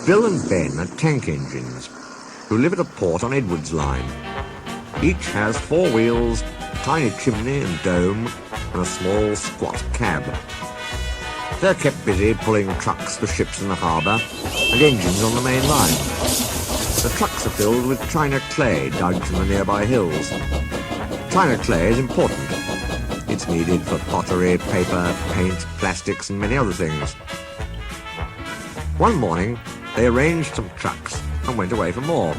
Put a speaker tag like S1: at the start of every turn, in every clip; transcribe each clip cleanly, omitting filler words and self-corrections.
S1: Bill and Ben are tank engines who live at a port on Edward's Line. Each has 4 wheels, tiny chimney and dome, and a small squat cab. They're kept busy pulling trucks for ships in the harbour and engines on the main line. The trucks are filled with china clay dug from the nearby hills. China clay is important. It's needed for pottery, paper, paint, plastics and many other things. One morning, they arranged some trucks and went away for more.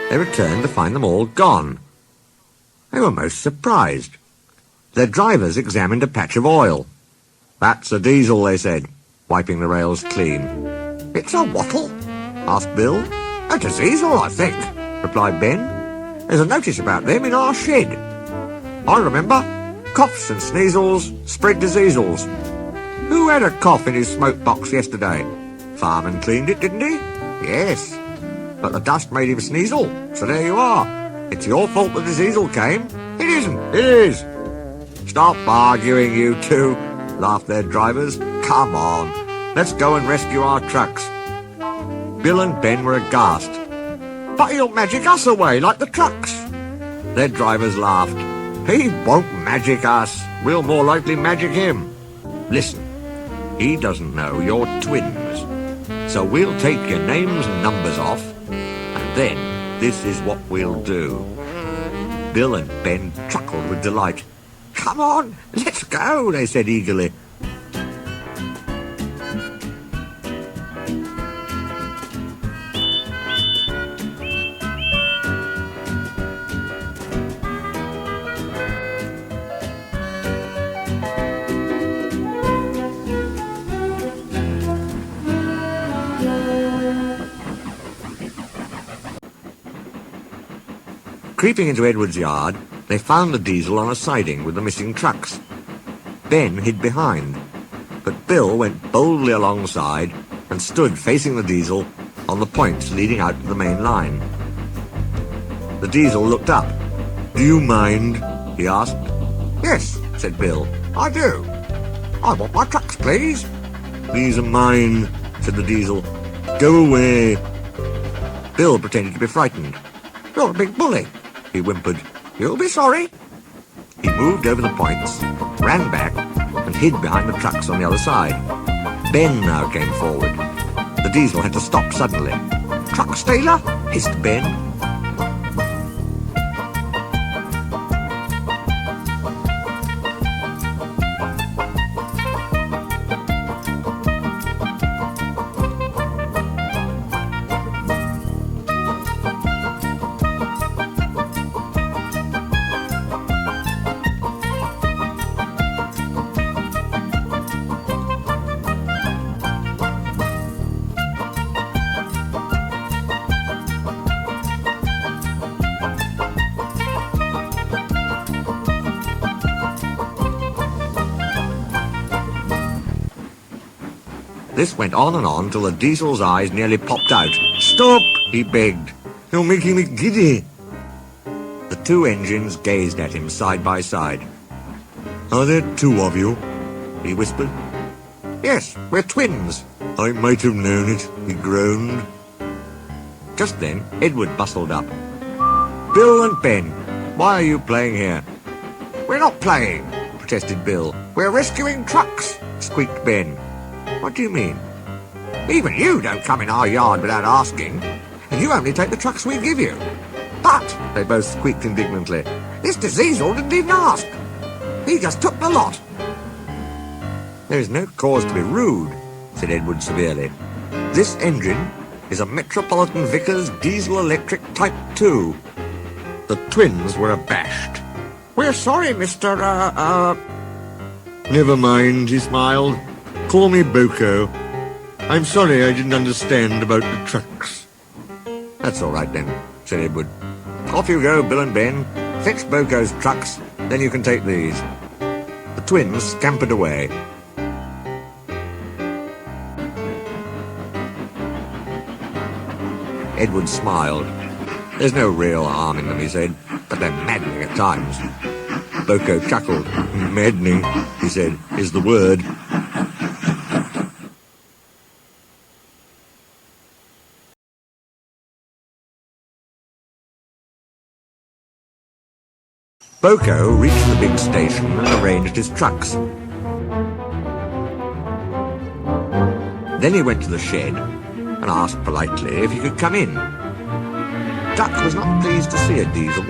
S1: They returned to find them all gone. They were most surprised. Their drivers examined a patch of oil. "That's a diesel," they said, wiping the rails clean. "It's a wattle?" asked Bill. "A diesel, I think," replied Ben. "There's a notice about them in our shed. I remember. Coughs and sneezels spread diseasels. Who had a cough in his smoke box yesterday? Fireman cleaned it, didn't he? Yes. But the dust made him sneezle, so there you are. It's your fault the diesel came. It isn't, it is." "Stop arguing, you two," laughed their drivers. "Come on, let's go and rescue our trucks." Bill and Ben were aghast. "But he'll magic us away like the trucks." Their drivers laughed. "He won't magic us. We'll more likely magic him. Listen, he doesn't know you're twins. So we'll take your names and numbers off, and then this is what we'll do." Bill and Ben chuckled with delight. "Come on, let's go," they said eagerly. Creeping into Edward's yard, they found the diesel on a siding with the missing trucks. Ben hid behind, but Bill went boldly alongside and stood facing the diesel on the points leading out to the main line. The diesel looked up. "Do you mind?" he asked. "Yes," said Bill, "I do. I want my trucks, please." "These are mine," said the diesel. "Go away." Bill pretended to be frightened. "You're a big bully," he whimpered. "You'll be sorry." He moved over the points, ran back, and hid behind the trucks on the other side. Ben now came forward. The diesel had to stop suddenly. "Truck stealer?" hissed Ben. This went on and on till the diesel's eyes nearly popped out. "Stop!" he begged. "You're making me giddy." The 2 engines gazed at him side by side. "Are there 2 of you?" he whispered. "Yes, we're twins." "I might have known it," he groaned. Just then, Edward bustled up. "Bill and Ben, why are you playing here?" "We're not playing," protested Bill. "We're rescuing trucks," squeaked Ben. "What do you mean?" "Even you don't come in our yard without asking, and you only take the trucks we give you." "But," they both squeaked indignantly, "this diesel didn't even ask. He just took the lot." "There is no cause to be rude," said Edward severely. "This engine is a Metropolitan Vickers Diesel Electric Type 2. The twins were abashed. "We're sorry, Mr. "Never mind," he smiled. "Call me Boco. I'm sorry I didn't understand about the trucks." "That's all right then," said Edward. "Off you go, Bill and Ben. Fetch Boco's trucks, then you can take these." The twins scampered away. Edward smiled. There's no real harm in them, he said, but they're maddening at times. Boco chuckled. Maddening, he said, is the word. Boco reached the big station and arranged his trucks. Then he went to the shed and asked politely if he could come in. Duck was not pleased to see a diesel,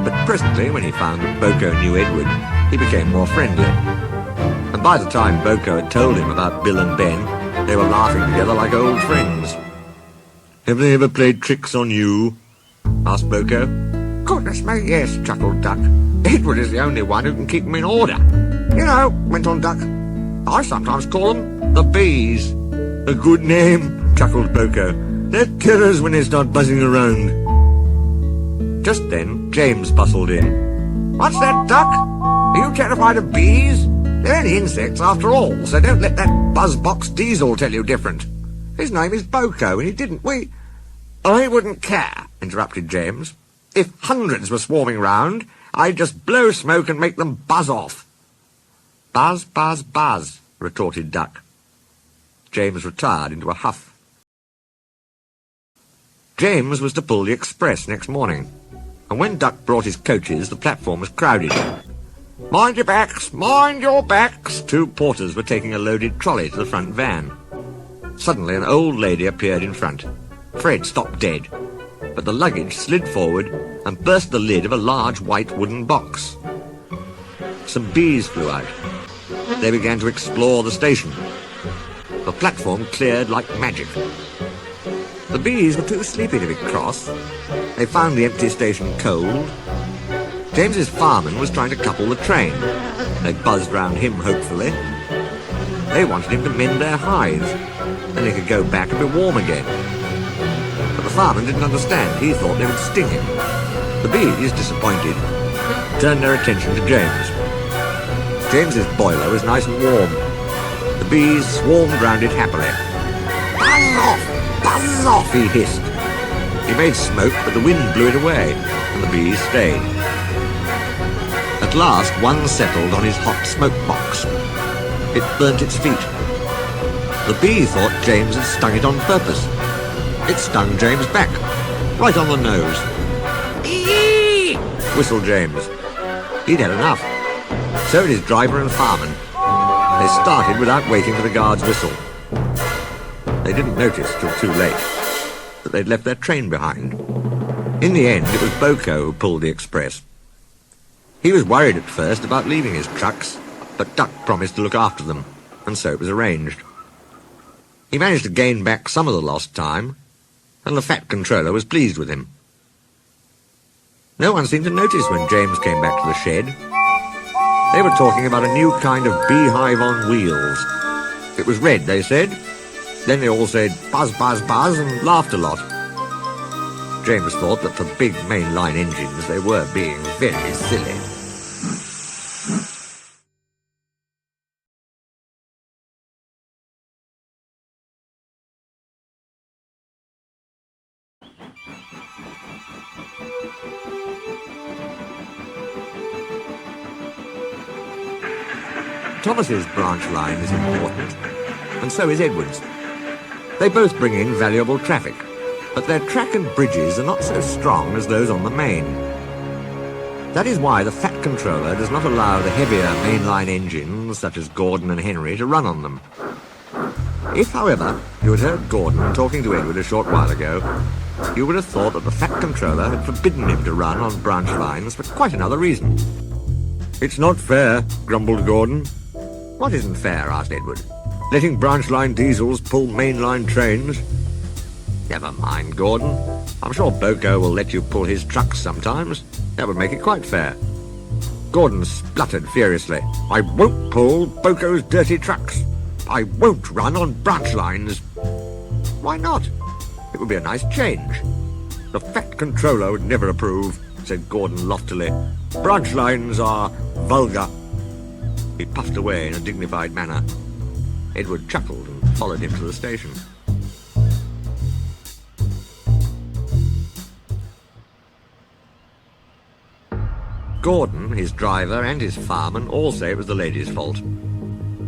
S1: but presently, when he found that Boco knew Edward, he became more friendly. And by the time Boco had told him about Bill and Ben, they were laughing together like old friends. "Have they ever played tricks on you?" asked Boco. "Goodness me, yes," chuckled Duck. "Edward is the only one who can keep them in order. You know," went on Duck, "I sometimes call them the bees." "A good name," chuckled Boco. "They're terrors when they start buzzing around." Just then, James bustled in. "What's that, Duck? Are you terrified of bees? They're only insects after all, so don't let that buzzbox Diesel tell you different. His name is Boco, and he didn't... I wouldn't care," interrupted James. "If hundreds were swarming round, I'd just blow smoke and make them buzz off." "Buzz, buzz, buzz," retorted Duck. James retired into a huff. James was to pull the express next morning, and when Duck brought his coaches, the platform was crowded. "Mind your backs, mind your backs!" Two porters were taking a loaded trolley to the front van. Suddenly an old lady appeared in front. Fred stopped dead, but the luggage slid forward and burst the lid of a large white wooden box. Some bees flew out. They began to explore the station. The platform cleared like magic. The bees were too sleepy to be cross. They found the empty station cold. James's fireman was trying to couple the train. They buzzed round him hopefully. They wanted him to mend their hives, then they could go back and be warm again. But the fireman didn't understand. He thought they would sting him. The bees, disappointed, turned their attention to James. James's boiler was nice and warm. The bees swarmed round it happily. "Buzz off! Buzz off!" he hissed. He made smoke, but the wind blew it away, and the bees stayed. At last, one settled on his hot smoke box. It burnt its feet. The bee thought James had stung it on purpose. It stung James back, right on the nose. "Eee!" whistled James. He'd had enough. So did his driver and fireman. They started without waiting for the guard's whistle. They didn't notice till too late that they'd left their train behind. In the end, it was Boco who pulled the express. He was worried at first about leaving his trucks, but Duck promised to look after them, and so it was arranged. He managed to gain back some of the lost time, and the fat controller was pleased with him. No one seemed to notice when James came back to the shed. They were talking about a new kind of beehive on wheels. It was red, they said. Then they all said, "Buzz, buzz, buzz," and laughed a lot. James thought that for big mainline engines they were being very silly. Thomas's branch line is important, and so is Edward's. They both bring in valuable traffic, but their track and bridges are not so strong as those on the main. That is why the Fat Controller does not allow the heavier mainline engines, such as Gordon and Henry, to run on them. If, however, you had heard Gordon talking to Edward a short while ago, you would have thought that the Fat Controller had forbidden him to run on branch lines for quite another reason. "It's not fair," grumbled Gordon. "What isn't fair?" asked Edward. "Letting branch line diesels pull mainline trains?" "Never mind, Gordon. I'm sure Boco will let you pull his trucks sometimes. That would make it quite fair." Gordon spluttered furiously. "I won't pull Boco's dirty trucks. I won't run on branch lines." "Why not? It would be a nice change." "The Fat Controller would never approve," said Gordon loftily. "Branch lines are vulgar." He puffed away in a dignified manner. Edward chuckled and followed him to the station. Gordon, his driver, and his fireman all say it was the lady's fault.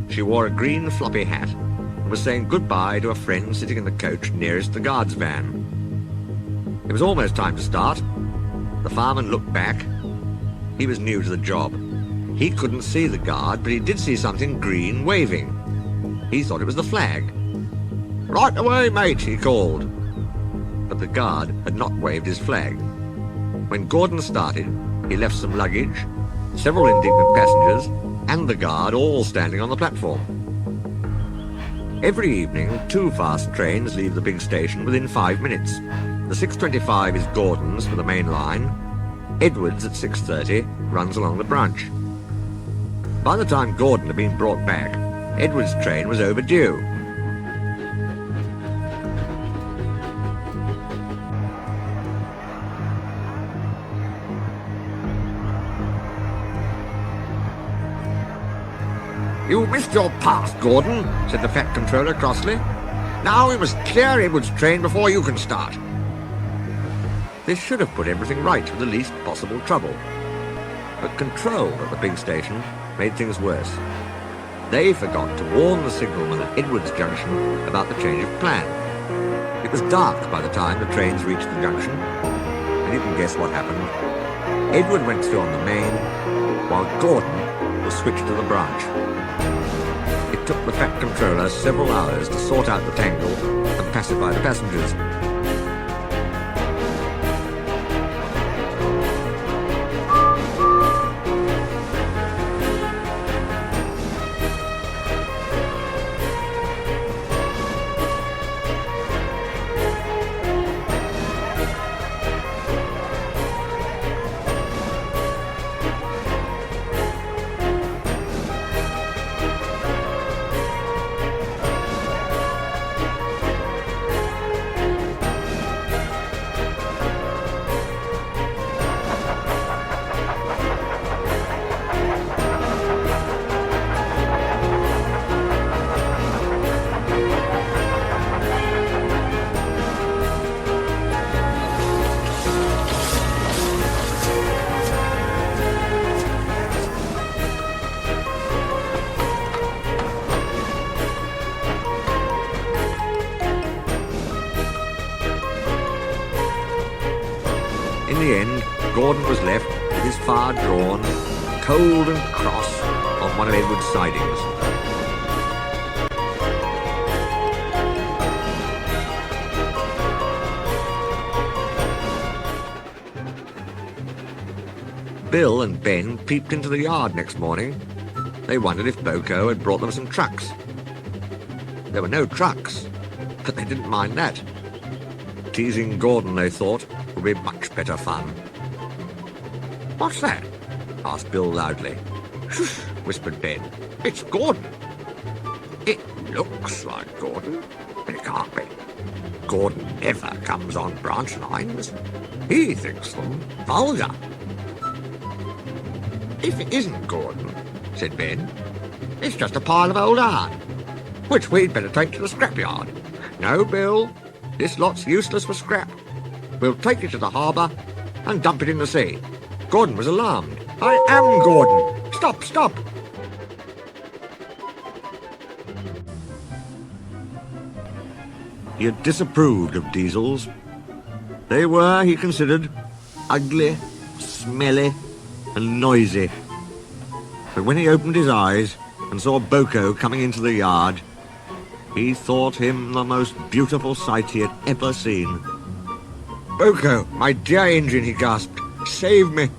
S1: She wore a green floppy hat and was saying goodbye to a friend sitting in the coach nearest the guard's van. It was almost time to start. The fireman looked back. He was new to the job. He couldn't see the guard, but he did see something green waving. He thought it was the flag. "Right away, mate," he called. But the guard had not waved his flag. When Gordon started, he left some luggage, several indignant passengers, and the guard all standing on the platform. Every evening, 2 fast trains leave the big station within 5 minutes. The 6:25 is Gordon's for the main line. Edwards at 6:30 runs along the branch. By the time Gordon had been brought back, Edwards' train was overdue. "You missed your pass, Gordon," said the fat controller crossly. "Now we must clear Edwards' train before you can start." This should have put everything right with the least possible trouble. But control at the big station made things worse. They forgot to warn the signalman at Edwards Junction about the change of plan. It was dark by the time the trains reached the junction, and you can guess what happened. Edward went through on the main, while Gordon was switched to the branch. It took the fat controller several hours to sort out the tangle and pacify the passengers. In the end, Gordon was left with his fire drawn, cold and cross, on one of Edward's sidings. Bill and Ben peeped into the yard next morning. They wondered if Boco had brought them some trucks. There were no trucks, but they didn't mind that. Teasing Gordon, they thought, would be much better fun. "What's that?" asked Bill loudly. "Shush," whispered Ben. "It's Gordon." "It looks like Gordon, but it can't be. Gordon never comes on branch lines. He thinks them vulgar." "If it isn't Gordon," said Ben, "it's just a pile of old iron, which we'd better take to the scrapyard." "No, Bill, this lot's useless for scrap. We'll take it to the harbour and dump it in the sea." Gordon was alarmed. "I am Gordon. Stop, stop." He had disapproved of diesels. They were, he considered, ugly, smelly, and noisy. But when he opened his eyes and saw Boco coming into the yard, he thought him the most beautiful sight he had ever seen. "Boco, my dear engine," he gasped. "Save me."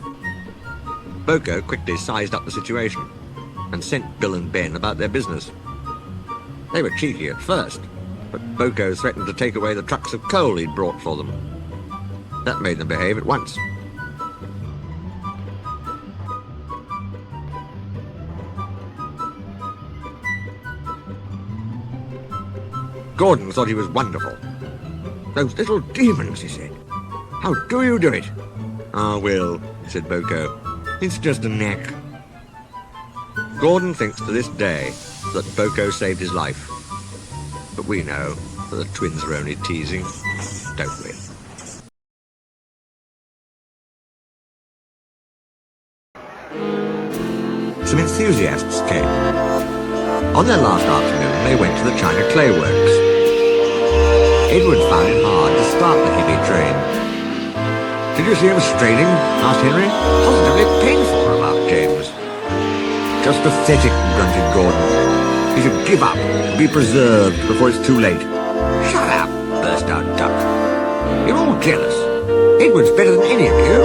S1: Boco quickly sized up the situation and sent Bill and Ben about their business. They were cheeky at first, but Boco threatened to take away the trucks of coal he'd brought for them. That made them behave at once. Gordon thought he was wonderful. "Those little demons," he said. "How do you do it?" "Ah, well," said Boco, "it's just a knack." Gordon thinks to this day that Boco saved his life. But we know that the twins were only teasing, don't we? Some enthusiasts came. On their last afternoon, they went to the China Clay Works. Edward found it hard to start the heavy train. "Did you see him straining?" asked Henry. "Positively painful," remarked James. "Just pathetic," grunted Gordon. "He should give up, be preserved before it's too late." "Shut up," burst out Duck. "You're all jealous. Edward's better than any of you."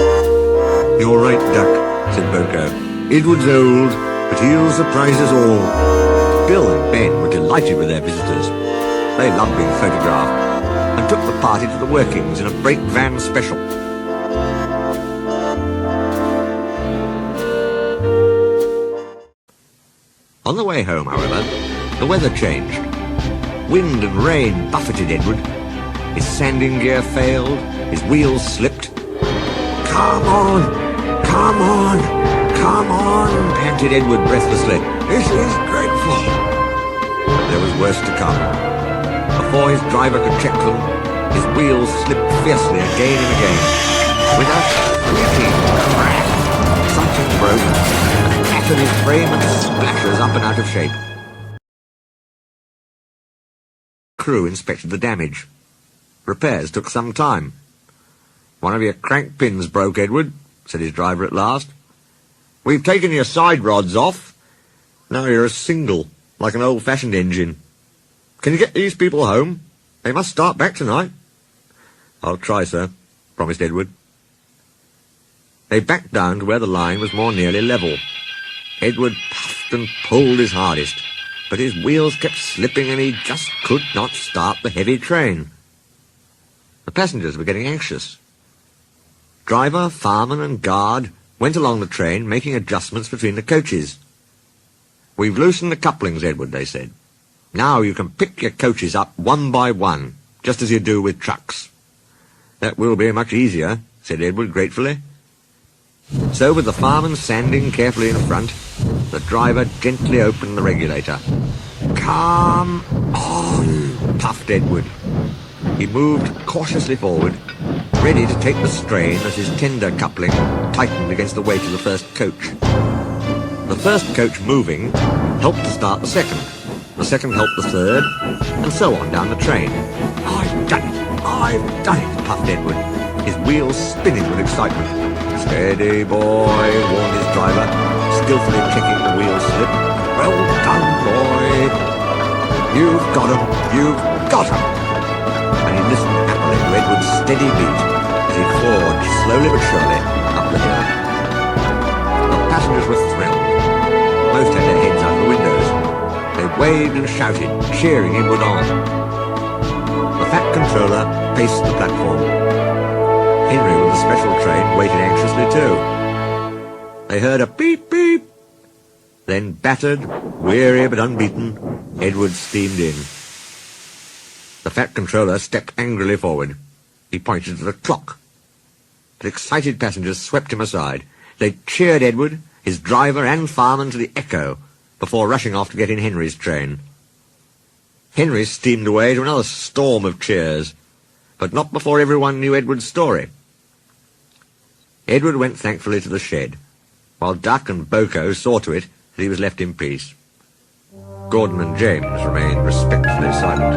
S1: "You're right, Duck," said Boco. "Edward's old, but he'll surprise us all." Bill and Ben were delighted with their visitors. They loved being photographed and took the party to the workings in a brake van special. On the way home, however, the weather changed. Wind and rain buffeted Edward. His sanding gear failed, his wheels slipped. "Come on, come on, come on," panted Edward breathlessly. "This is dreadful." There was worse to come. Before his driver could check them, his wheels slipped fiercely again and again. With a squeaking crack, something broke, battered his frame and splashes up and out of shape. Crew inspected the damage. Repairs took some time. "One of your crank pins broke, Edward," said his driver at last. "We've taken your side rods off. Now you're a single, like an old-fashioned engine. Can you get these people home? They must start back tonight." "I'll try, sir," promised Edward. They backed down to where the line was more nearly level. Edward puffed and pulled his hardest, but his wheels kept slipping and he just could not start the heavy train. The passengers were getting anxious. Driver, fireman and guard went along the train, making adjustments between the coaches. "We've loosened the couplings, Edward," they said. "Now you can pick your coaches up one by one, just as you do with trucks." "That will be much easier," said Edward gratefully. So, with the fireman sanding carefully in front, the driver gently opened the regulator. "Come on," puffed Edward. He moved cautiously forward, ready to take the strain as his tender coupling tightened against the weight of the first coach. The first coach moving helped to start the second helped the third, and so on down the train. "I've done it, puffed Edward, his wheels spinning with excitement. "Steady, boy," warned his driver, skillfully checking the wheel slip. "Well done, boy. You've got 'em, you've got 'em." And he listened happily to Edward's steady beat as he forged slowly but surely up the hill. The passengers were thrilled. Most had their heads out of the windows. They waved and shouted, cheering Edward on. The Fat Controller paced the platform. Henry, with the special train, waited anxiously too. They heard a beep beep. Then, battered, weary but unbeaten, Edward steamed in. The Fat Controller stepped angrily forward. He pointed to the clock. But excited passengers swept him aside. They cheered Edward, his driver and fireman to the echo, before rushing off to get in Henry's train. Henry steamed away to another storm of cheers, but not before everyone knew Edward's story. Edward went thankfully to the shed, while Duck and Boco saw to it that he was left in peace. Gordon and James remained respectfully silent.